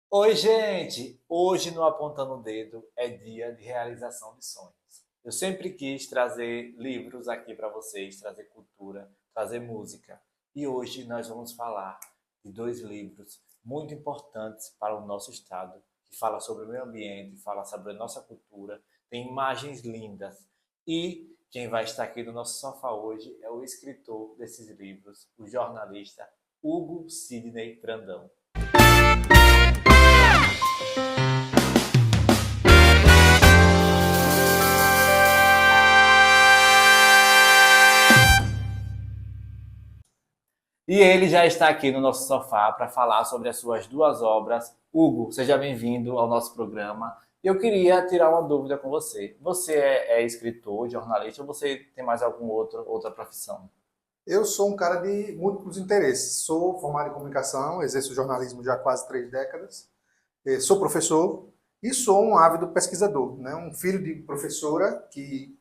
Oi, gente! Hoje no Apontando o Dedo é dia de realização de sonhos. Eu sempre quis trazer livros aqui para vocês, trazer cultura, trazer música. E hoje nós vamos falar de dois livros muito importantes para o nosso estado, que fala sobre o meio ambiente, fala sobre a nossa cultura, tem imagens lindas. E quem vai estar aqui no nosso sofá hoje é o escritor desses livros, o jornalista Hugo Sidney Brandão. E ele já está aqui no nosso sofá para falar sobre as suas duas obras. Hugo, seja bem-vindo ao nosso programa. Eu queria tirar uma dúvida com você. Você é escritor, jornalista, ou você tem mais outra profissão? Eu sou um cara de múltiplos interesses. Sou formado em comunicação, exerço jornalismo já há quase 3 décadas. Sou professor e sou um ávido pesquisador, né? Um filho de professora que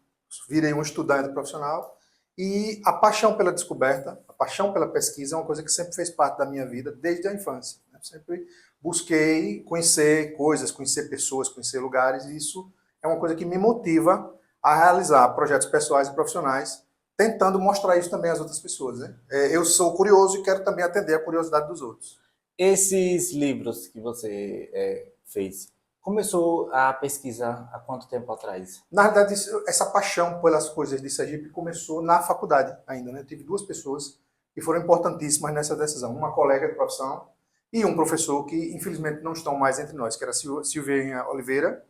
virei um estudante profissional. E a paixão pela descoberta, a paixão pela pesquisa é uma coisa que sempre fez parte da minha vida desde a infância, né? Sempre busquei conhecer coisas, conhecer pessoas, conhecer lugares, e isso é uma coisa que me motiva a realizar projetos pessoais e profissionais, tentando mostrar isso também às outras pessoas, né? Eu sou curioso e quero também atender a curiosidade dos outros. Esses livros que você fez, começou a pesquisa há quanto tempo atrás? Na realidade, essa paixão pelas coisas de Sergipe começou na faculdade ainda, né? Eu tive duas pessoas que foram importantíssimas nessa decisão. Uma colega de profissão e um professor que, infelizmente, não estão mais entre nós, que era a Silvia Oliveira,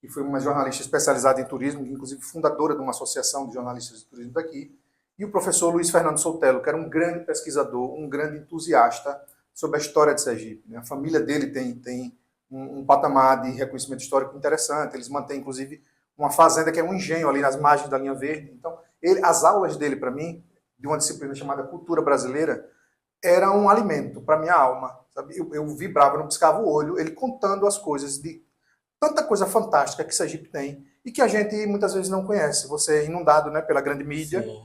que foi uma jornalista especializada em turismo, inclusive fundadora de uma associação de jornalistas de turismo daqui, e o professor Luiz Fernando Soutelo, que era um grande pesquisador, um grande entusiasta sobre a história de Sergipe, né? A família dele tem um patamar de reconhecimento histórico interessante, eles mantêm, inclusive, uma fazenda que é um engenho ali nas margens da linha verde. Então, as aulas dele, para mim, de uma disciplina chamada Cultura Brasileira, era um alimento para minha alma. Sabe? Eu vibrava, não piscava o olho, ele contando as coisas de tanta coisa fantástica que Sergipe tem e que a gente muitas vezes não conhece. Você é inundado, né, pela grande mídia. Sim.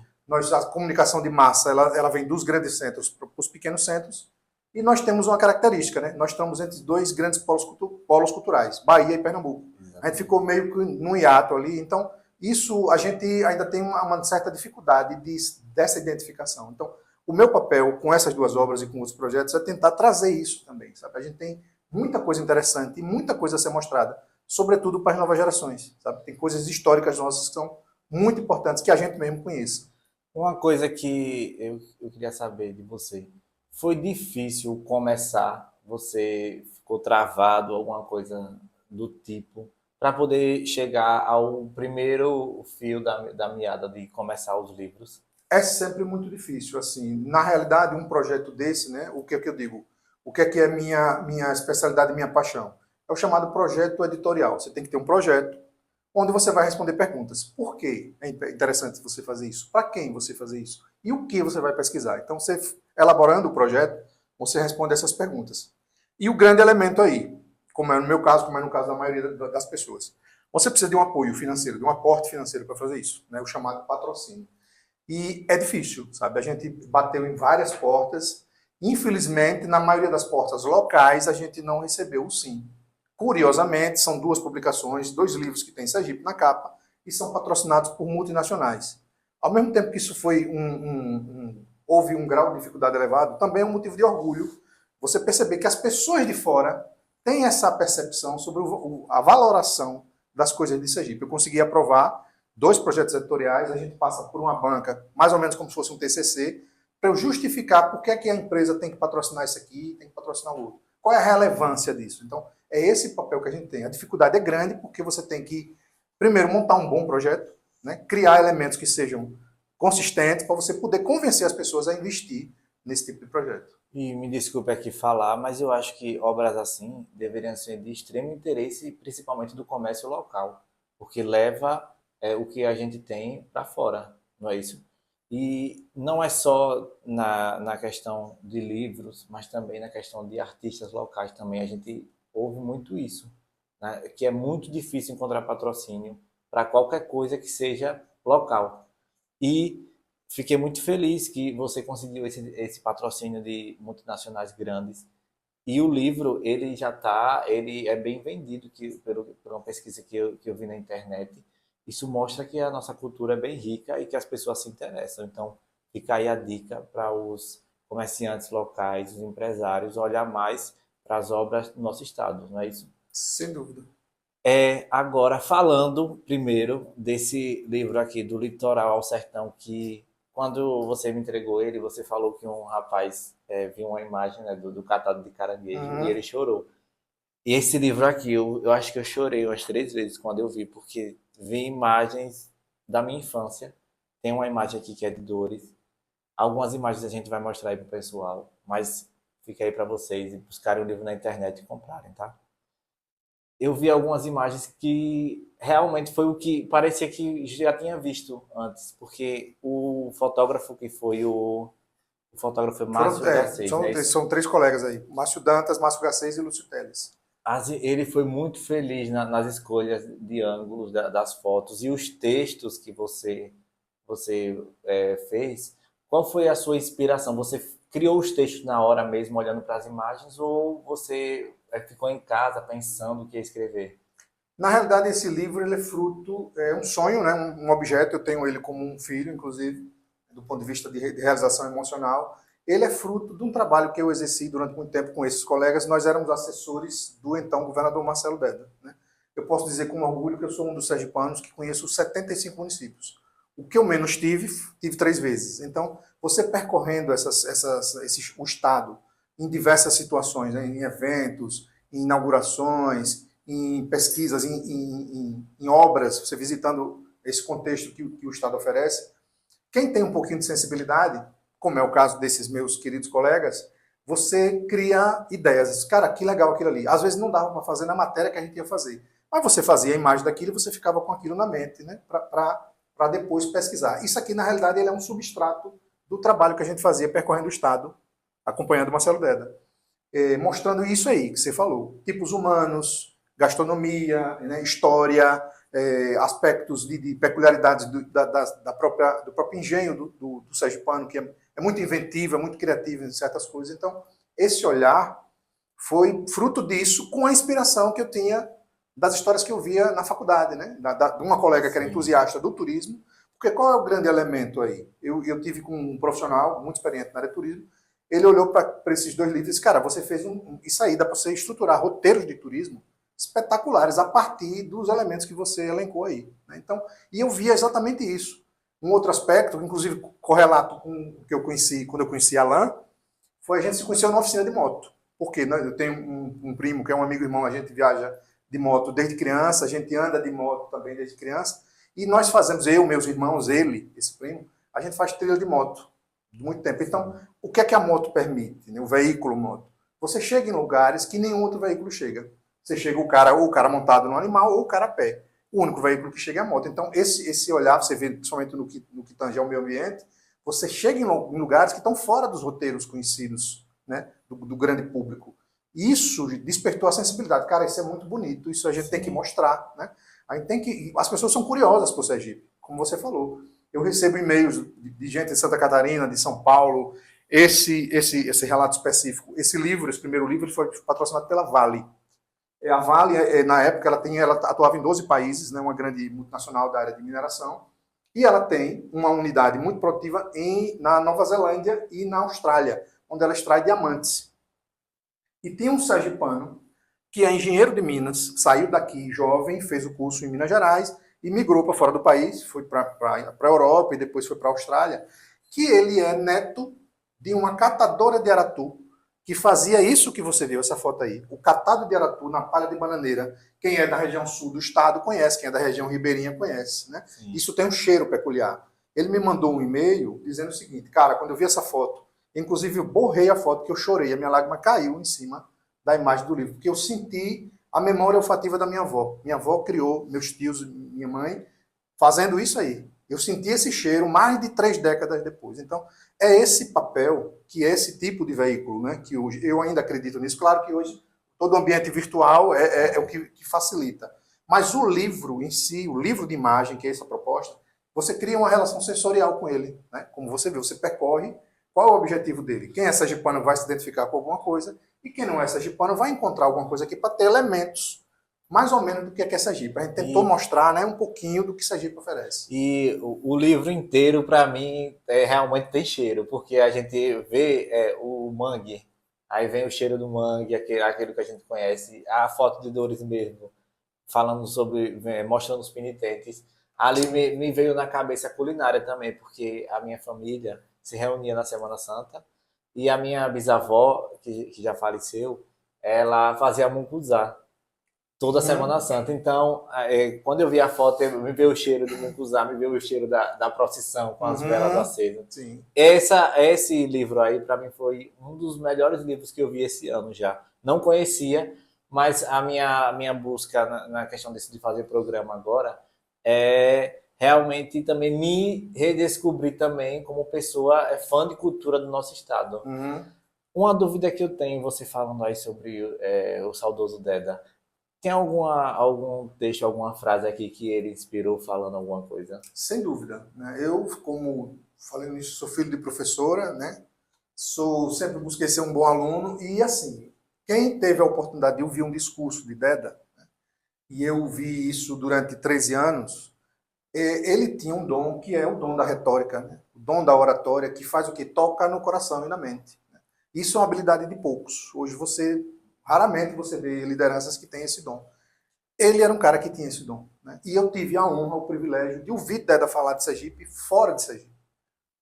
A comunicação de massa ela vem dos grandes centros para os pequenos centros, e nós temos uma característica, né? Nós estamos entre dois grandes polos culturais, Bahia e Pernambuco. A gente Exatamente. ficou meio que num hiato ali, então isso a gente ainda tem uma certa dificuldade dessa identificação. Então, o meu papel com essas duas obras e com outros projetos é tentar trazer isso também, sabe? A gente tem muita coisa interessante e muita coisa a ser mostrada, sobretudo para as novas gerações, sabe? Tem coisas históricas nossas que são muito importantes que a gente mesmo conheça. Uma coisa que eu queria saber de você. Foi difícil começar? Você ficou travado, alguma coisa do tipo, para poder chegar ao primeiro fio da meada de começar os livros? É sempre muito difícil, assim. Na realidade, um projeto desse, né? O que é que eu digo? O que é minha especialidade, minha paixão? É o chamado projeto editorial. Você tem que ter um projeto onde você vai responder perguntas. Por que é interessante você fazer isso? Para quem você fazer isso? E o que você vai pesquisar? Então, você elaborando o projeto, você responde essas perguntas. E o grande elemento aí, como é no meu caso, como é no caso da maioria das pessoas, você precisa de um apoio financeiro, de um aporte financeiro para fazer isso, né? O chamado patrocínio. E é difícil, sabe? A gente bateu em várias portas. Infelizmente, na maioria das portas locais, a gente não recebeu o sim. Curiosamente, são duas publicações, dois livros que tem Sergipe na capa e são patrocinados por multinacionais. Ao mesmo tempo que isso foi houve um grau de dificuldade elevado, também é um motivo de orgulho você perceber que as pessoas de fora têm essa percepção sobre a valoração das coisas de Sergipe. Eu consegui aprovar dois projetos editoriais, a gente passa por uma banca, mais ou menos como se fosse um TCC, para eu justificar por que a empresa tem que patrocinar isso aqui, tem que patrocinar o outro. Qual é a relevância disso? Então, é esse papel que a gente tem. A dificuldade é grande porque você tem que, primeiro, montar um bom projeto, né? Criar elementos que sejam consistentes para você poder convencer as pessoas a investir nesse tipo de projeto. E me desculpe aqui falar, mas eu acho que obras assim deveriam ser de extremo interesse, principalmente do comércio local, porque leva o que a gente tem para fora, não é isso? E não é só na questão de livros, mas também na questão de artistas locais também. A gente ouve muito isso, né? Que é muito difícil encontrar patrocínio para qualquer coisa que seja local. E fiquei muito feliz que você conseguiu esse patrocínio de multinacionais grandes. E o livro, ele é bem vendido, por uma pesquisa que eu vi na internet. Isso mostra que a nossa cultura é bem rica e que as pessoas se interessam. Então, fica aí a dica para os comerciantes locais, os empresários, olhar mais para as obras do nosso estado, não é isso? Sem dúvida. Agora, falando primeiro desse livro aqui, Do Litoral ao Sertão, que quando você me entregou ele, você falou que um rapaz viu uma imagem, né, do catado de caranguejo e ele Uhum. chorou. E esse livro aqui, eu acho que eu chorei umas 3 vezes quando eu vi, porque vi imagens da minha infância. Tem uma imagem aqui que é de Dores. Algumas imagens a gente vai mostrar aí pro pessoal, mas fica aí para vocês buscarem o livro na internet e comprarem, tá? Eu vi algumas imagens que realmente foi o que parecia que já tinha visto antes, porque o fotógrafo que foi o fotógrafo Foram, Márcio Garcês, né? são três colegas aí. Márcio Dantas, Márcio Garcês e Lúcio Teles. Ele foi muito feliz nas escolhas de ângulos das fotos e os textos que você fez. Qual foi a sua inspiração? Você criou os textos na hora mesmo, olhando para as imagens, ou você ficou em casa pensando o que ia escrever? Na realidade, esse livro ele é fruto, é um sonho, né? Um objeto, eu tenho ele como um filho, inclusive, do ponto de vista de realização emocional. Ele é fruto de um trabalho que eu exerci durante muito tempo com esses colegas. Nós éramos assessores do então governador Marcelo Deda, né? Eu posso dizer com orgulho que eu sou um dos sergipanos que conheço 75 municípios. O que eu menos tive 3 vezes. Então, você percorrendo o Estado em diversas situações, né? Em eventos, em inaugurações, em pesquisas, em obras, você visitando esse contexto que o Estado oferece, quem tem um pouquinho de sensibilidade, como é o caso desses meus queridos colegas, você cria ideias. Cara, que legal aquilo ali. Às vezes não dava para fazer na matéria que a gente ia fazer, mas você fazia a imagem daquilo e você ficava com aquilo na mente, né? Para depois pesquisar. Isso aqui, na realidade, ele é um substrato do trabalho que a gente fazia percorrendo o Estado, acompanhando o Marcelo Deda. Mostrando isso aí que você falou. Tipos humanos, gastronomia, né, história, aspectos de peculiaridades do próprio engenho do sergipano, que é muito inventivo, é muito criativo em certas coisas. Então, esse olhar foi fruto disso, com a inspiração que eu tinha das histórias que eu via na faculdade, né? De uma colega que era Sim. entusiasta do turismo, porque qual é o grande elemento aí? Eu tive com um profissional muito experiente na área de turismo, ele olhou para esses 2 livros e disse, cara, você fez isso aí, dá para você estruturar roteiros de turismo espetaculares a partir dos elementos que você elencou aí. Né? Então, e eu via exatamente isso. Um outro aspecto, inclusive correlato com o que eu conheci, quando eu conheci Alain, foi a gente se conheceu na oficina de moto. Porque né, eu tenho um primo que é um amigo irmão, a gente viaja de moto desde criança, a gente anda de moto também desde criança, e nós fazemos, eu, meus irmãos, ele, esse primo, a gente faz trilha de moto muito tempo. Então, o que é que a moto permite? Né? O veículo moto. Você chega em lugares que nenhum outro veículo chega. Você chega ou o cara montado no animal ou o cara a pé. O único veículo que chega é a moto. Então, esse olhar, você vê principalmente no que tange ao meio ambiente, você chega em lugares que estão fora dos roteiros conhecidos, né, do grande público. Isso despertou a sensibilidade. Cara, isso é muito bonito, isso a gente tem que Sim. mostrar. Né? A gente tem que, as pessoas são curiosas por Sergipe, como você falou. Eu recebo e-mails de gente de Santa Catarina, de São Paulo. Esse relato específico, esse livro, esse primeiro livro, foi patrocinado pela Vale. A Vale, na época, ela atuava em 12 países, né, uma grande multinacional da área de mineração, e ela tem uma unidade muito produtiva na Nova Zelândia e na Austrália, onde ela extrai diamantes. E tinha um sergipano que é engenheiro de Minas, saiu daqui jovem, fez o curso em Minas Gerais e migrou para fora do país, foi para a Europa e depois foi para a Austrália, que ele é neto de uma catadora de aratu que fazia isso que você viu, essa foto aí. O catado de aratu na palha de bananeira. Quem é da região sul do estado conhece, quem é da região ribeirinha conhece. Né? Isso tem um cheiro peculiar. Ele me mandou um e-mail dizendo o seguinte, cara, quando eu vi essa foto, inclusive eu borrei a foto que eu chorei, a minha lágrima caiu em cima da imagem do livro, porque eu senti a memória olfativa da minha avó. Minha avó criou, meus tios, minha mãe, fazendo isso aí. Eu senti esse cheiro mais de 3 décadas depois. Então, é esse papel, que é esse tipo de veículo, né, que hoje, eu ainda acredito nisso. Claro que hoje todo o ambiente virtual é o que facilita. Mas o livro em si, o livro de imagem, que é essa proposta, você cria uma relação sensorial com ele. Né? Como você vê, você percorre, qual é o objetivo dele? Quem é sergipano vai se identificar com alguma coisa, E quem não é sergipano vai encontrar alguma coisa aqui para ter elementos mais ou menos do que é Sergipe. A gente tentou mostrar, né, um pouquinho do que Sergipe oferece. E o livro inteiro, para mim, realmente tem cheiro, porque a gente vê o mangue, aí vem o cheiro do mangue, aquele que a gente conhece, a foto de Dores mesmo, falando sobre, mostrando os penitentes. Ali me veio na cabeça a culinária também, porque a minha família se reunia na Semana Santa e a minha bisavó, que já faleceu, ela fazia mucuzá toda Semana Santa. Então, quando eu vi a foto, me veio o cheiro do mucuzá, me veio o cheiro da procissão com as velas acesas. Sim. Esse livro aí, para mim, foi um dos melhores livros que eu vi esse ano já. Não conhecia, mas a minha busca na questão de fazer programa agora é realmente também me redescobrir também como pessoa fã de cultura do nosso estado. Uma dúvida que eu tenho, você falando aí sobre o saudoso Deda, tem algum texto, alguma frase aqui que ele inspirou falando alguma coisa? Sem dúvida, né? Eu, como falei nisso, sou filho de professora, né? Sempre busquei ser um bom aluno e, assim, quem teve a oportunidade de ouvir um discurso de Deda, né? E eu vi isso durante 13 anos, ele tinha um dom que é o dom da retórica, né? O dom da oratória, que faz o que? Toca no coração e na mente. Né? Isso é uma habilidade de poucos. Hoje raramente você vê lideranças que têm esse dom. Ele era um cara que tinha esse dom. Né? E eu tive a honra, o privilégio de ouvir Deda falar de Sergipe fora de Sergipe.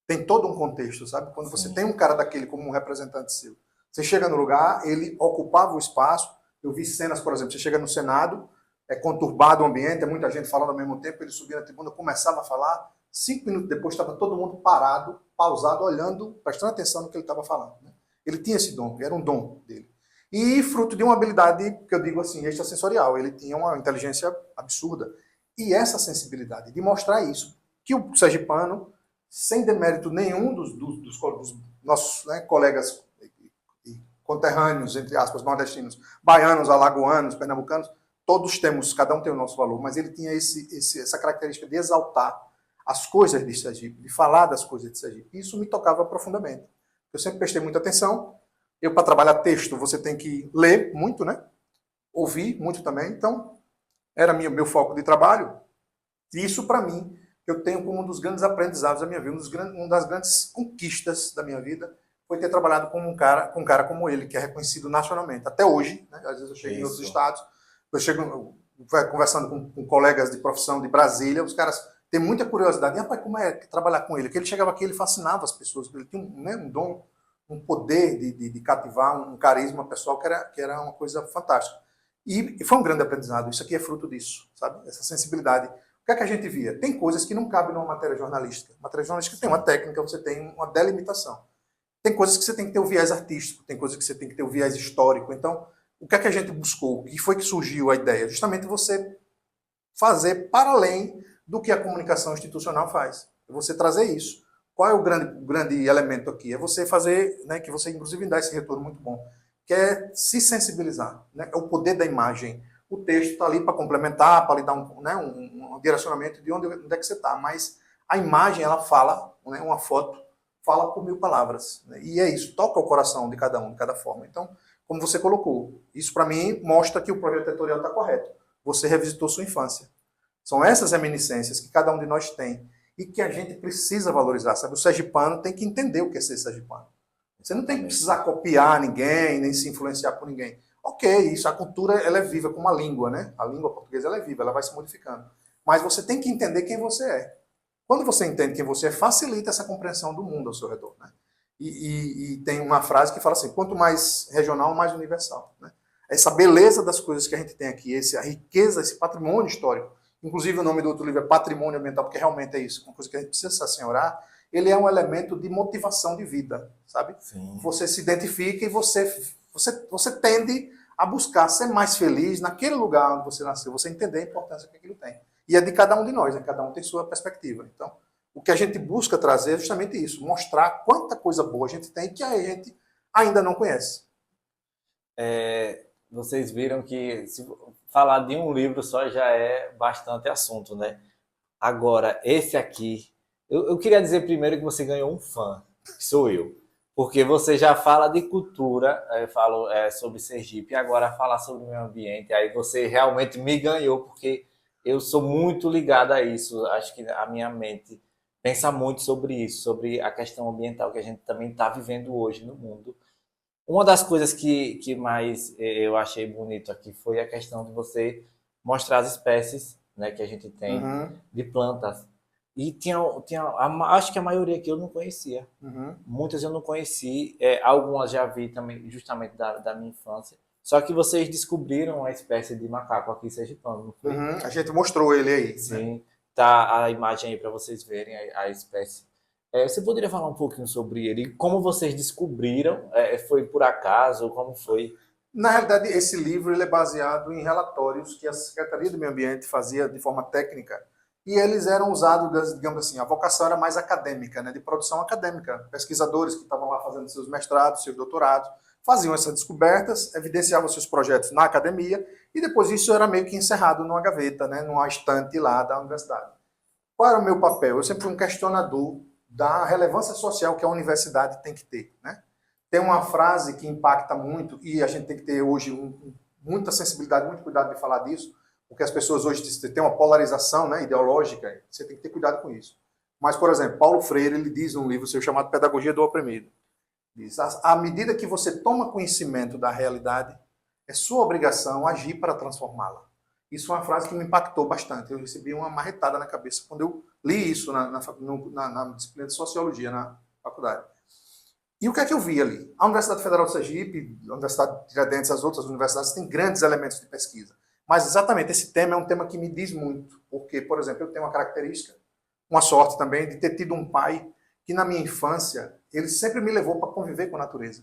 Tem todo um contexto, sabe? Quando você tem um cara daquele como um representante seu, você chega no lugar, ele ocupava o espaço. Eu vi cenas, por exemplo, você chega no Senado, é conturbado o ambiente, é muita gente falando ao mesmo tempo, ele subia na tribuna, começava a falar, 5 minutos depois estava todo mundo parado, pausado, olhando, prestando atenção no que ele estava falando. Né? Ele tinha esse dom, era um dom dele. E fruto de uma habilidade, que eu digo assim, extrasensorial. Ele tinha uma inteligência absurda. E essa sensibilidade de mostrar isso, que o sergipano, sem demérito nenhum dos nossos, né, colegas e conterrâneos, entre aspas, nordestinos, baianos, alagoanos, pernambucanos, todos temos, cada um tem o nosso valor, mas ele tinha essa característica de exaltar as coisas de Sergipe, de falar das coisas de Sergipe. Isso me tocava profundamente. Eu sempre prestei muita atenção. Eu, para trabalhar texto, você tem que ler muito, né? Ouvir muito também. Então, era meu foco de trabalho. E isso, para mim, eu tenho como um dos grandes aprendizados da minha vida, uma das grandes conquistas da minha vida, foi ter trabalhado com um cara como ele, que é reconhecido nacionalmente. Até hoje, né? Às vezes eu chego em outros estados, eu chego conversando com colegas de profissão de Brasília, os caras têm muita curiosidade. E, rapaz, como é trabalhar com ele? Porque ele chegava aqui, ele fascinava as pessoas, ele tinha um dom, um poder de cativar, um carisma pessoal que era uma coisa fantástica. E foi um grande aprendizado. Isso aqui é fruto disso, sabe? Essa sensibilidade. O que é que a gente via? Tem coisas que não cabem numa matéria jornalística. Matéria jornalística tem uma técnica, você tem uma delimitação. Tem coisas que você tem que ter o viés artístico, tem coisas que você tem que ter o viés histórico. Então, o que é que a gente buscou? O que foi que surgiu a ideia? Justamente você fazer para além do que a comunicação institucional faz. Você trazer isso. Qual é o grande elemento aqui? É você fazer, né, que você inclusive dá esse retorno muito bom, que é se sensibilizar. Né? É o poder da imagem. O texto está ali para complementar, para lhe dar um direcionamento de onde é que você está. Mas a imagem, ela fala, né, uma foto, fala por 1000 palavras. Né? E é isso, toca o coração de cada um, de cada forma. Então, como você colocou, isso para mim mostra que o projeto editorial está correto. Você revisitou sua infância. São essas reminiscências que cada um de nós tem e que a gente precisa valorizar, sabe? O sergipano tem que entender o que é ser sergipano. Você não tem que precisar copiar ninguém, nem se influenciar por ninguém. Ok, isso, a cultura ela é viva como a língua, né? A língua portuguesa ela é viva, ela vai se modificando. Mas você tem que entender quem você é. Quando você entende quem você é, facilita essa compreensão do mundo ao seu redor, né? E tem uma frase que fala assim, quanto mais regional, mais universal. Né? Essa beleza das coisas que a gente tem aqui, a riqueza, esse patrimônio histórico, inclusive o nome do outro livro é Patrimônio Ambiental, porque realmente é isso, uma coisa que a gente precisa se assenhorar, ele é um elemento de motivação de vida, sabe? Sim. Você se identifica e você tende a buscar ser mais feliz naquele lugar onde você nasceu, você entender a importância que aquilo tem. E é de cada um de nós, né? Cada um tem sua perspectiva. Então, o que a gente busca trazer é justamente isso, mostrar quanta coisa boa a gente tem que a gente ainda não conhece. Vocês viram que se falar de um livro só já é bastante assunto, né? Agora, esse aqui, eu queria dizer primeiro que você ganhou um fã, que sou eu. Porque você já fala de cultura, falo sobre Sergipe, e agora falar sobre o meio ambiente, aí você realmente me ganhou, porque eu sou muito ligado a isso. Acho que a minha mente pensa muito sobre isso, sobre a questão ambiental que a gente também está vivendo hoje no mundo. Uma das coisas que mais eu achei bonito aqui foi a questão de você mostrar as espécies, né, que a gente tem Uhum, de plantas. E acho que a maioria que eu não conhecia. uhum, Muitas eu não conheci, algumas já vi também, justamente da minha infância. Só que vocês descobriram uma espécie de macaco aqui sergipano, não foi? uhum. A gente mostrou ele aí, né? Sim, tá a imagem aí para vocês verem a espécie. Você poderia falar um pouquinho sobre ele? Como vocês descobriram? Foi por acaso? Como foi? Na realidade, esse livro ele é baseado em relatórios que a Secretaria do Meio Ambiente fazia de forma técnica e eles eram usados, digamos assim, a vocação era mais acadêmica, né, de produção acadêmica. Pesquisadores que estavam lá fazendo seus mestrados, seus doutorados, faziam essas descobertas, evidenciavam seus projetos na academia e depois isso era meio que encerrado numa gaveta, né, numa estante lá da universidade. Qual era o meu papel? Eu sempre fui um questionador da relevância social que a universidade tem que ter, né? Tem uma frase que impacta muito e a gente tem que ter hoje muita sensibilidade, muito cuidado de falar disso, porque as pessoas hoje têm uma polarização, né, ideológica, você tem que ter cuidado com isso. Mas, por exemplo, Paulo Freire, ele diz num livro seu chamado Pedagogia do Oprimido, diz, à medida que você toma conhecimento da realidade, é sua obrigação agir para transformá-la. Isso é uma frase que me impactou bastante. Eu recebi uma marretada na cabeça quando eu li isso na disciplina de Sociologia na faculdade. E o que é que eu vi ali? A Universidade Federal de Sergipe, a Universidade de Tiradentes, as outras universidades têm grandes elementos de pesquisa. Mas exatamente esse tema é um tema que me diz muito. Porque, por exemplo, eu tenho uma característica, uma sorte também, de ter tido um pai que na minha infância, ele sempre me levou para conviver com a natureza.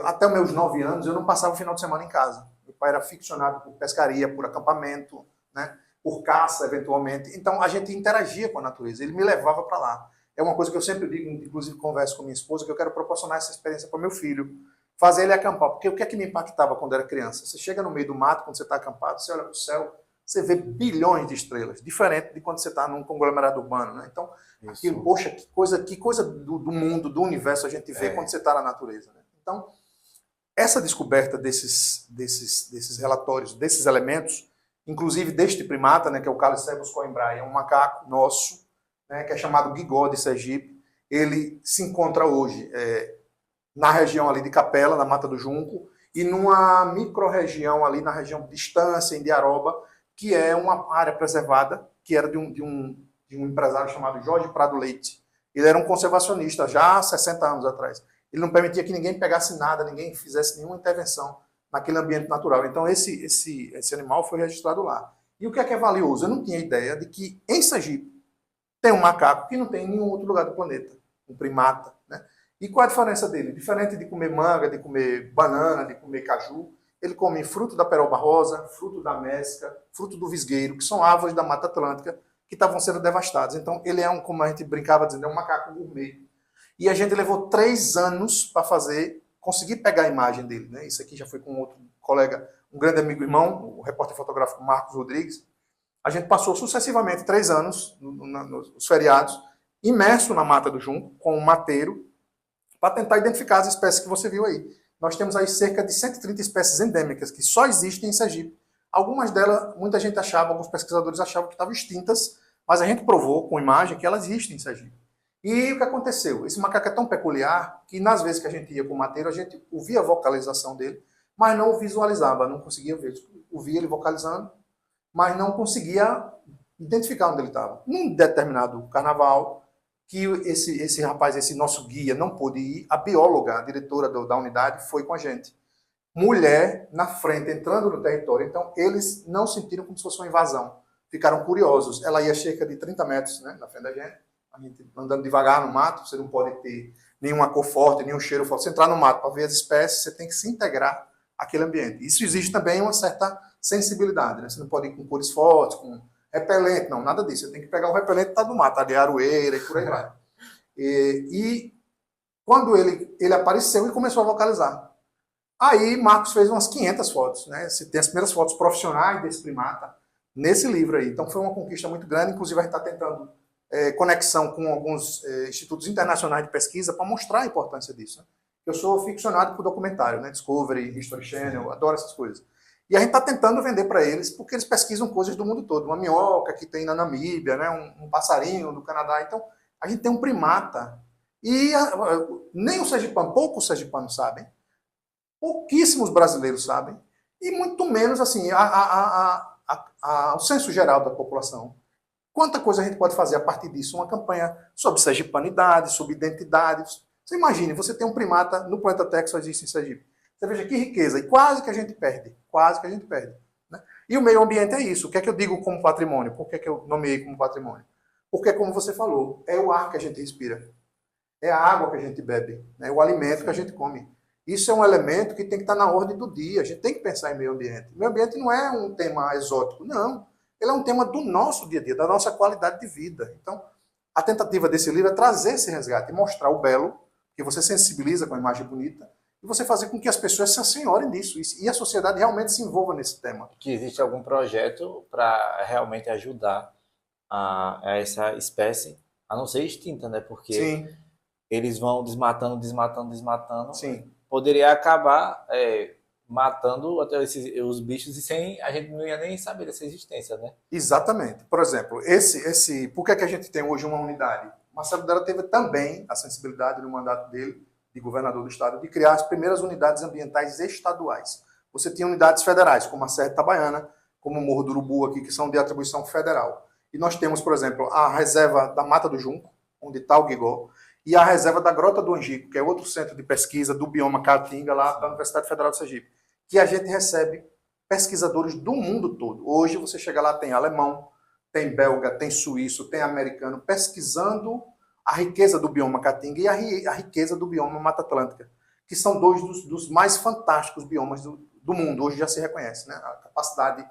Até os meus 9 anos, eu não passava o final de semana em casa. Meu pai era ficcionado por pescaria, por acampamento, né? Por caça, eventualmente. Então, a gente interagia com a natureza. Ele me levava para lá. É uma coisa que eu sempre digo, inclusive converso com minha esposa, que eu quero proporcionar essa experiência para meu filho. Fazer ele acampar. Porque o que é que me impactava quando era criança? Você chega no meio do mato, quando você está acampado, você olha para o céu, você vê bilhões de estrelas, diferente de quando você está num conglomerado urbano, né? Então, aquilo, Isso. poxa, que coisa do mundo, do universo a gente vê quando você está na natureza, né? Então, essa descoberta desses relatórios, desses elementos, inclusive deste primata, né, que é o Calycebus coimbrai, é um macaco nosso, né, que é chamado guigó de Sergipe. Ele se encontra hoje na região ali de Capela, na Mata do Junco, e numa micro-região ali na região de Estância, em Diaroba, que é uma área preservada, que era de um empresário chamado Jorge Prado Leite. Ele era um conservacionista já há 60 anos atrás. Ele não permitia que ninguém pegasse nada, ninguém fizesse nenhuma intervenção naquele ambiente natural. Então, esse animal foi registrado lá. E o que é valioso? Eu não tinha ideia de que em Sergipe tem um macaco que não tem em nenhum outro lugar do planeta, um primata, né? E qual é a diferença dele? Diferente de comer manga, de comer banana, de comer caju, ele come fruto da peroba rosa, fruto da mesca, fruto do visgueiro, que são árvores da Mata Atlântica que estavam sendo devastadas. Então, ele é como a gente brincava dizendo, é um macaco gourmet. E a gente levou 3 anos para conseguir pegar a imagem dele, né? Isso aqui já foi com outro colega, um grande amigo irmão, o repórter fotográfico Marcos Rodrigues. A gente passou sucessivamente 3 anos nos feriados, imerso na Mata do Junco, com um mateiro, para tentar identificar as espécies que você viu aí. Nós temos aí cerca de 130 espécies endêmicas que só existem em Sergipe. Algumas delas, muita gente achava, alguns pesquisadores achavam que estavam extintas, mas a gente provou com imagem que elas existem em Sergipe. E o que aconteceu? Esse macaco é tão peculiar que nas vezes que a gente ia com o mateiro, a gente ouvia a vocalização dele, mas não o visualizava, não conseguia ver. Ouvia ele vocalizando, mas não conseguia identificar onde ele estava. Num determinado carnaval, que esse rapaz, esse nosso guia, não pôde ir, a bióloga, a diretora da unidade, foi com a gente. Mulher na frente, entrando no território. Então, eles não sentiram como se fosse uma invasão. Ficaram curiosos. Ela ia cerca de 30 metros, né, na frente da gente. A gente andando devagar no mato, você não pode ter nenhuma cor forte, nenhum cheiro forte. Você entrar no mato para ver as espécies, você tem que se integrar àquele ambiente. Isso exige também uma certa sensibilidade, né? Você não pode ir com cores fortes, com repelente, não, nada disso. Você tem que pegar o repelente que está no mato, ali, aroeira e por aí vai. E quando ele apareceu e começou a localizar. Aí Marcos fez umas 500 fotos, né? Você tem as primeiras fotos profissionais desse primata nesse livro aí. Então foi uma conquista muito grande, inclusive a gente está tentando conexão com alguns institutos internacionais de pesquisa para mostrar a importância disso. Né? Eu sou ficcionado por documentário, né? Discovery, History Channel, adoro essas coisas. E a gente está tentando vender para eles, porque eles pesquisam coisas do mundo todo. Uma minhoca que tem na Namíbia, né? um passarinho do Canadá. Então, a gente tem um primata. E nem o sergipano, poucos sergipanos sabem, pouquíssimos brasileiros sabem, e muito menos assim, o senso geral da população. Quanta coisa a gente pode fazer a partir disso? Uma campanha sobre sergipanidade, sobre identidades. Você imagine, você tem um primata no planeta Terra que só existe em Sergipe. Você veja que riqueza, e quase que a gente perde. Quase que a gente perde. Né? E o meio ambiente é isso. O que é que eu digo como patrimônio? Por que é que eu nomeei como patrimônio? Porque, como você falou, é o ar que a gente respira. É a água que a gente bebe. É o alimento que a gente come. Isso é um elemento que tem que estar na ordem do dia. A gente tem que pensar em meio ambiente. Meio ambiente não é um tema exótico, não. Ele é um tema do nosso dia a dia, da nossa qualidade de vida. Então, a tentativa desse livro é trazer esse resgate, mostrar o belo, que você sensibiliza com a imagem bonita, e você fazer com que as pessoas se assenhorem nisso, e a sociedade realmente se envolva nesse tema. Que existe algum projeto para realmente ajudar a essa espécie a não ser extinta, né? Porque Sim, eles vão desmatando, desmatando, desmatando. sim. Poderia acabar matando até os bichos e sem a gente não ia nem saber dessa existência, né? Exatamente. Por exemplo, por que é que a gente tem hoje uma unidade? Marcelo Della teve também a sensibilidade no mandato dele, de governador do estado, de criar as primeiras unidades ambientais estaduais. Você tinha unidades federais, como a Serra Itabaiana, como o Morro do Urubu aqui, que são de atribuição federal. E nós temos, por exemplo, a reserva da Mata do Junco, onde está o Guigó, e a reserva da Grota do Angico, que é outro centro de pesquisa do bioma Caatinga, lá da Universidade Federal de Sergipe, que a gente recebe pesquisadores do mundo todo. Hoje você chega lá, tem alemão, tem belga, tem suíço, tem americano, pesquisando a riqueza do bioma Caatinga e a riqueza do bioma Mata Atlântica, que são dois dos mais fantásticos biomas do mundo. Hoje já se reconhece, né? A capacidade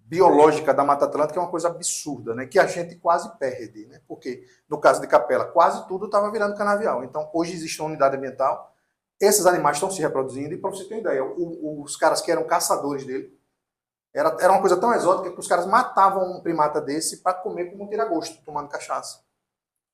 biológica da Mata Atlântica é uma coisa absurda, né? Que a gente quase perde, né? Porque, no caso de Capela, quase tudo estava virando canavial. Então, hoje existe uma unidade ambiental, esses animais estão se reproduzindo, e para você ter uma ideia, os caras que eram caçadores dele, era uma coisa tão exótica que os caras matavam um primata desse para comer como um tira-gosto, tomando cachaça.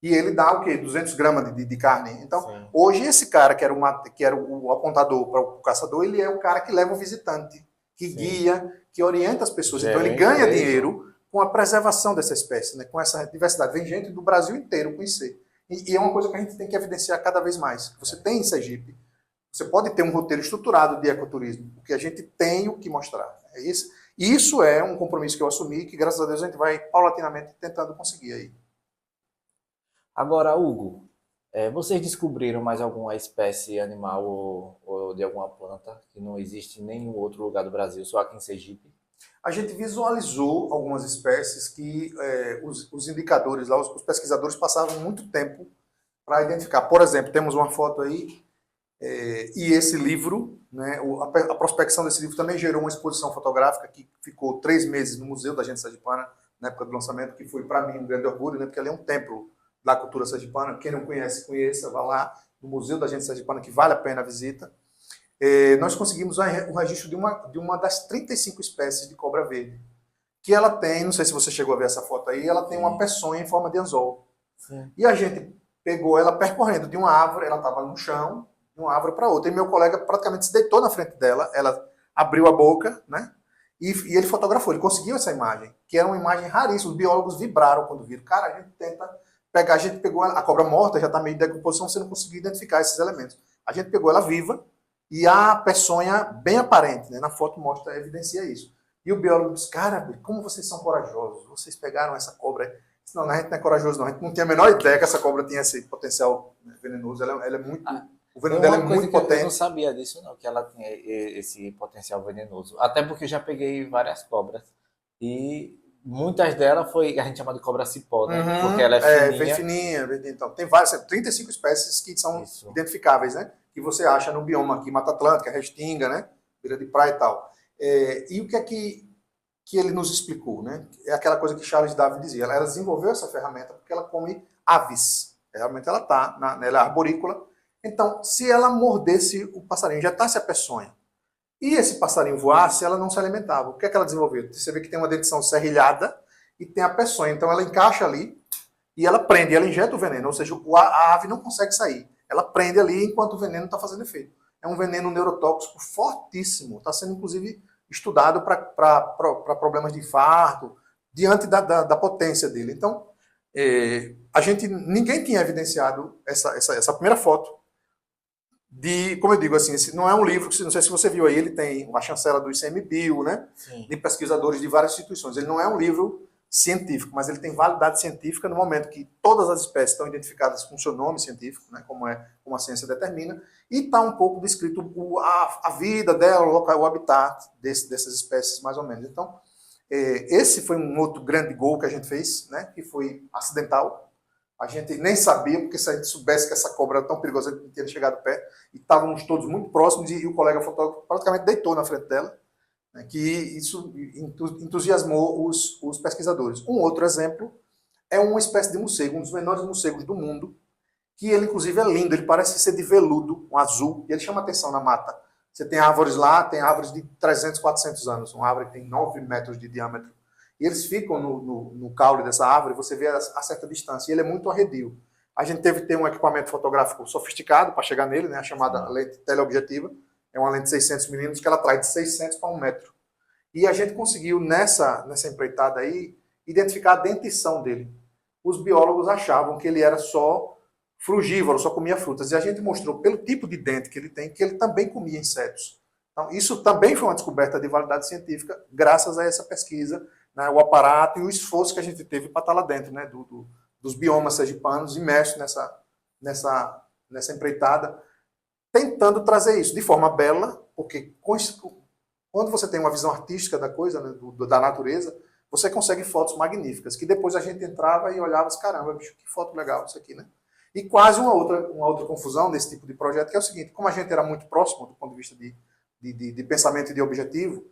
E ele dá o quê? 200 gramas de carne. Então, sim, hoje esse cara que era o apontador para o caçador, ele é o cara que leva o visitante, que sim, guia, que orienta as pessoas. Gerente, então ele ganha dinheiro com a preservação dessa espécie, né? Com essa diversidade. Vem gente do Brasil inteiro conhecer. E é uma coisa que a gente tem que evidenciar cada vez mais. Você tem em Sergipe, você pode ter um roteiro estruturado de ecoturismo, porque a gente tem o que mostrar. É isso. E isso é um compromisso que eu assumi, que graças a Deus a gente vai paulatinamente tentando conseguir aí. Agora, Hugo, vocês descobriram mais alguma espécie animal ou de alguma planta que não existe em nenhum outro lugar do Brasil, só aqui em Sergipe? A gente visualizou algumas espécies que os indicadores lá, os pesquisadores passavam muito tempo para identificar. Por exemplo, temos uma foto aí, e esse livro, né, a prospecção desse livro também gerou uma exposição fotográfica que ficou 3 meses no Museu da Gente Sergipana, na época do lançamento, que foi para mim um grande orgulho, né, porque ali é um templo da cultura sergipana. Quem não conhece, conheça, vá lá no Museu da Gente Sergipana, que vale a pena a visita. Nós conseguimos um registro de uma das 35 espécies de cobra verde, que ela tem, não sei se você chegou a ver essa foto aí, ela tem uma peçonha em forma de anzol. Sim. E a gente pegou ela percorrendo de uma árvore, ela estava no chão, de uma árvore para outra, e meu colega praticamente se deitou na frente dela, ela abriu a boca, né? E ele fotografou, ele conseguiu essa imagem, que era uma imagem raríssima, os biólogos vibraram quando viram. Cara, a gente tenta pegar, a gente pegou a cobra morta, já está meio de decomposição, você não conseguiu identificar esses elementos. A gente pegou ela viva e a peçonha bem aparente, né? Na foto mostra, evidencia isso. E o biólogo disse, cara, como vocês são corajosos, vocês pegaram essa cobra. Não, a gente não é corajoso não, a gente não tinha a menor ideia que essa cobra tinha esse potencial venenoso, ela é muito... O veneno dela é muito potente. Eu não sabia disso não, que ela tinha esse potencial venenoso. Até porque eu já peguei várias cobras e muitas delas a gente chama de cobra cipó, né? Uhum, porque ela é fininha. Bem fininha. Então, tem várias, 35 espécies que são isso, identificáveis, né? Que você acha no bioma aqui, Mata Atlântica, Restinga, né? Beira de praia e tal. E o que é que ele nos explicou, né? É aquela coisa que Charles Darwin dizia. Ela desenvolveu essa ferramenta porque ela come aves. Realmente ela ela é arborícola. Então, se ela mordesse o passarinho, injetasse a peçonha, e esse passarinho voasse, ela não se alimentava. O que é que ela desenvolveu? Você vê que tem uma dentição serrilhada, e tem a peçonha. Então ela encaixa ali e ela prende, ela injeta o veneno, ou seja, a ave não consegue sair. Ela prende ali enquanto o veneno está fazendo efeito. É um veneno neurotóxico fortíssimo, está sendo inclusive estudado para problemas de infarto, diante da potência dele. Então, ninguém tinha evidenciado essa primeira foto como eu digo assim, esse não é um livro, não sei se você viu aí, ele tem a chancela do ICMBio, né? Sim. De pesquisadores de várias instituições. Ele não é um livro científico, mas ele tem validade científica no momento que todas as espécies estão identificadas com seu nome científico, né? Como a ciência determina, e está um pouco descrito a vida dela, o habitat dessas espécies, mais ou menos. Então, esse foi um outro grande gol que a gente fez, né? Que foi acidental. A gente nem sabia, porque se a gente soubesse que essa cobra era tão perigosa, a gente não teria chegado perto. E estávamos todos muito próximos e o colega fotógrafo praticamente deitou na frente dela, né, que isso entusiasmou os pesquisadores. Um outro exemplo é uma espécie de morcego, um dos menores morcegos do mundo, que ele inclusive é lindo, ele parece ser de veludo, um azul, e ele chama atenção na mata. Você tem árvores lá, tem árvores de 300, 400 anos, uma árvore que tem 9 metros de diâmetro. E eles ficam no caule dessa árvore, você vê a certa distância, e ele é muito arredio. A gente teve que ter um equipamento fotográfico sofisticado para chegar nele, né, a chamada lente teleobjetiva, é uma lente de 600 milímetros que ela traz de 600 para 1 metro. E a gente conseguiu, nessa empreitada aí, identificar a dentição dele. Os biólogos achavam que ele era só frugívoro, só comia frutas, e a gente mostrou, pelo tipo de dente que ele tem, que ele também comia insetos. Então, isso também foi uma descoberta de validade científica, graças a essa pesquisa, né, o aparato e o esforço que a gente teve para estar lá dentro, né, dos biomas sergipanos, imersos nessa empreitada, tentando trazer isso de forma bela, porque quando você tem uma visão artística da coisa, né, da natureza, você consegue fotos magníficas, que depois a gente entrava e olhava e caramba, bicho, que foto legal isso aqui, né? E quase uma outra confusão nesse tipo de projeto, que é o seguinte, como a gente era muito próximo do ponto de vista de pensamento e de objetivo,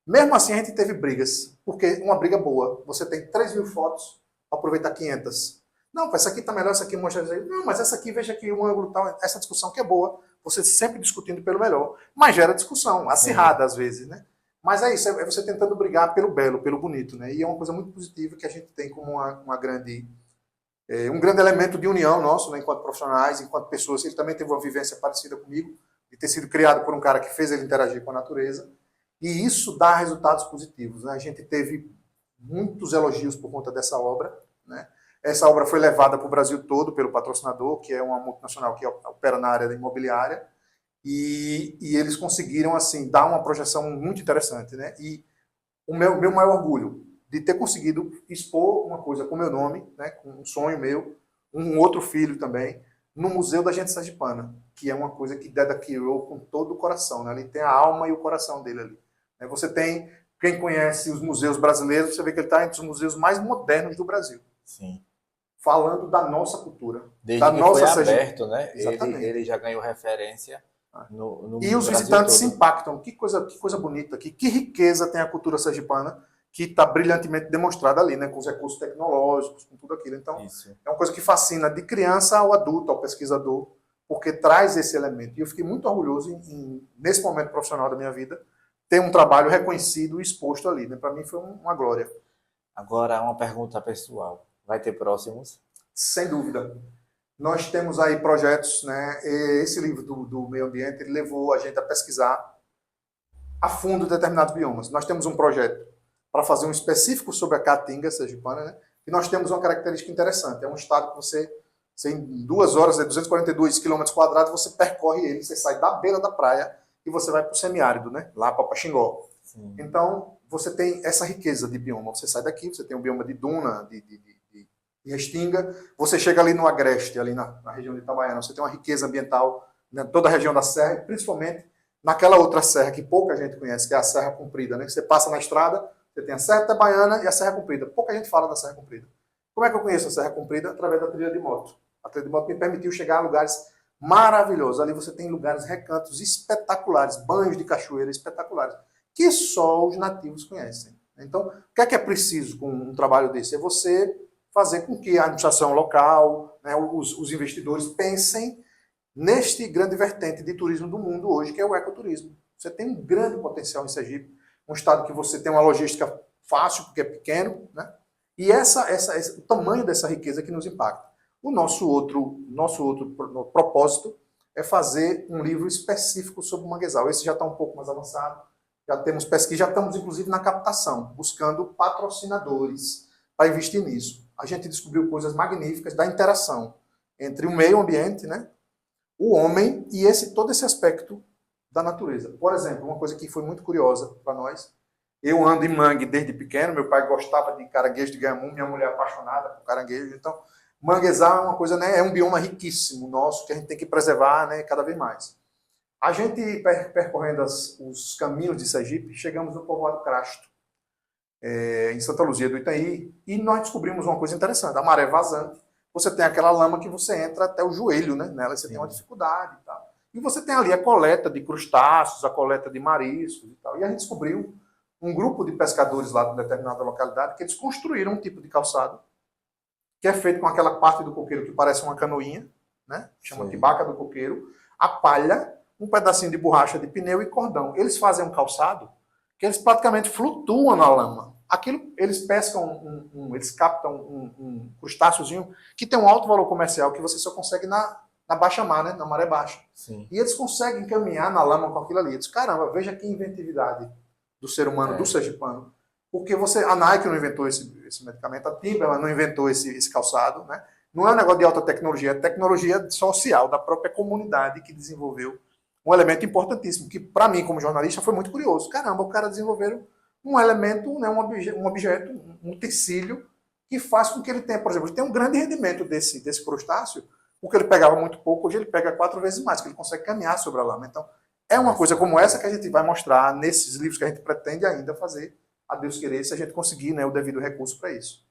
mesmo assim a gente teve brigas, porque uma briga boa, você tem 3.000 fotos, aproveitar 500. Não, essa aqui está melhor, essa aqui mostra. Não, mas essa aqui, veja aqui, um ângulo tal, essa discussão que é boa, você sempre discutindo pelo melhor, mas gera discussão, acirrada às vezes, né? Mas é isso, é você tentando brigar pelo belo, pelo bonito, né? E é uma coisa muito positiva que a gente tem como um grande elemento de união nosso, né, enquanto profissionais, enquanto pessoas. Ele também teve uma vivência parecida comigo, de ter sido criado por um cara que fez ele interagir com a natureza. E isso dá resultados positivos, né? A gente teve muitos elogios por conta dessa obra, né? Essa obra foi levada para o Brasil todo pelo patrocinador, que é uma multinacional que opera na área da imobiliária, e eles conseguiram assim dar uma projeção muito interessante, né? E o meu maior orgulho de ter conseguido expor uma coisa com meu nome, né? Com um sonho meu, um outro filho também, no Museu da Gente Sergipana, que é uma coisa que Deda criou com todo o coração, né? Ele tem a alma e o coração dele ali. Você tem, quem conhece os museus brasileiros, você vê que ele está entre os museus mais modernos do Brasil. Sim. Falando da nossa cultura. Desde da que nossa foi aberto, né? Exatamente. Ele já ganhou referência no E os Brasil visitantes todo. se impactam. Que coisa bonita aqui. Que riqueza tem a cultura sergipana, que está brilhantemente demonstrada ali, né? Com os recursos tecnológicos, com tudo aquilo. Então, Isso. é uma coisa que fascina de criança ao adulto, ao pesquisador, porque traz esse elemento. E eu fiquei muito orgulhoso nesse momento profissional da minha vida, ter um trabalho reconhecido e exposto ali, né? Para mim foi uma glória. Agora, uma pergunta pessoal. Vai ter próximos? Sem dúvida. Nós temos aí projetos, né? Esse livro do meio ambiente, ele levou a gente a pesquisar a fundo determinados biomas. Nós temos um projeto para fazer um específico sobre a caatinga sergipana, né? E nós temos uma característica interessante. É um estado que você em 2 horas, 242 quilômetros quadrados, você percorre ele, você sai da beira da praia e você vai para o semiárido, né? Lá para Paxingó. Sim. Então, você tem essa riqueza de bioma. Você sai daqui, você tem um bioma de duna, de restinga. Você chega ali no Agreste, ali na região de Itabaiana, você tem uma riqueza ambiental, né? Toda a região da serra, e principalmente naquela outra serra que pouca gente conhece, que é a Serra Comprida, né? Você passa na estrada, você tem a Serra Itabaiana e a Serra Comprida. Pouca gente fala da Serra Comprida. Como é que eu conheço a Serra Comprida? Através da trilha de moto. A trilha de moto me permitiu chegar a lugares maravilhosos. Ali você tem lugares, recantos espetaculares, banhos de cachoeira espetaculares, que só os nativos conhecem. Então, o que é preciso com um trabalho desse? É você fazer com que a administração local, né, os investidores pensem neste grande vertente de turismo do mundo hoje, que é o ecoturismo. Você tem um grande potencial em Sergipe, um estado que você tem uma logística fácil, porque é pequeno, né? E o tamanho dessa riqueza que nos impacta. O nosso outro propósito é fazer um livro específico sobre o manguezal. Esse já está um pouco mais avançado, já temos pesquisa, já estamos inclusive na captação, buscando patrocinadores para investir nisso. A gente descobriu coisas magníficas da interação entre o meio ambiente, né, o homem e todo esse aspecto da natureza. Por exemplo, uma coisa que foi muito curiosa para nós, eu ando em mangue desde pequeno, meu pai gostava de caranguejo de ganhamu, minha mulher é apaixonada por caranguejo, então manguezal é uma coisa, né, é um bioma riquíssimo nosso que a gente tem que preservar, né, cada vez mais. A gente percorrendo os caminhos de Sergipe, chegamos no povoado Crasto, em Santa Luzia do Itaí, e nós descobrimos uma coisa interessante, a maré vazante. Você tem aquela lama que você entra até o joelho, né, nela, você tem uma dificuldade e tal. E você tem ali a coleta de crustáceos, a coleta de mariscos e tal. E a gente descobriu um grupo de pescadores lá de determinada localidade que eles construíram um tipo de calçado que é feito com aquela parte do coqueiro que parece uma canoinha, né? Chama de baca do coqueiro, a palha, um pedacinho de borracha de pneu e cordão. Eles fazem um calçado que eles praticamente flutuam na lama. Aquilo, eles pescam, eles captam um crustáceozinho que tem um alto valor comercial que você só consegue na baixa mar, né? Na maré baixa. Sim. E eles conseguem caminhar na lama com aquilo ali. Eu disse, caramba, veja que inventividade do ser humano, do sergipano. Porque a Nike não inventou esse medicamento, a Timberland não inventou esse calçado, né? Não é um negócio de alta tecnologia, é tecnologia social da própria comunidade que desenvolveu um elemento importantíssimo, que para mim, como jornalista, foi muito curioso. Caramba, o cara desenvolveram um elemento, né, um objeto, um utensílio que faz com que ele tenha, por exemplo, ele tem um grande rendimento desse crustáceo, porque ele pegava muito pouco, hoje ele pega 4 vezes mais, que ele consegue caminhar sobre a lama. Então, é uma coisa como essa que a gente vai mostrar nesses livros que a gente pretende ainda fazer, a Deus querer, se a gente conseguir, né, o devido recurso para isso.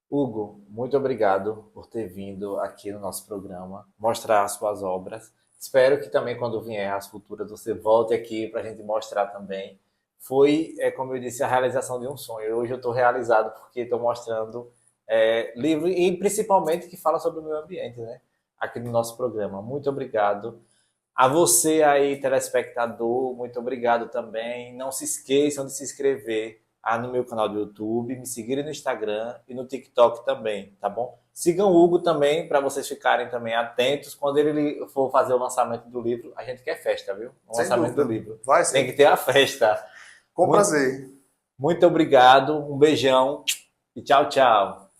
Hugo, muito obrigado por ter vindo aqui no nosso programa, mostrar as suas obras. Espero que também, quando vier as futuras, você volte aqui para a gente mostrar também. Foi, como eu disse, a realização de um sonho. Hoje eu estou realizado porque estou mostrando livro, e principalmente que fala sobre o meio ambiente, né? Aqui no nosso programa. Muito obrigado. A você aí, telespectador, muito obrigado também. Não se esqueçam de se inscrever no meu canal do YouTube, me seguirem no Instagram e no TikTok também, tá bom? Sigam o Hugo também, para vocês ficarem também atentos. Quando ele for fazer o lançamento do livro, a gente quer festa, viu? O lançamento do livro. Vai ser. Tem que ter a festa. Com prazer. Muito obrigado, um beijão e tchau, tchau.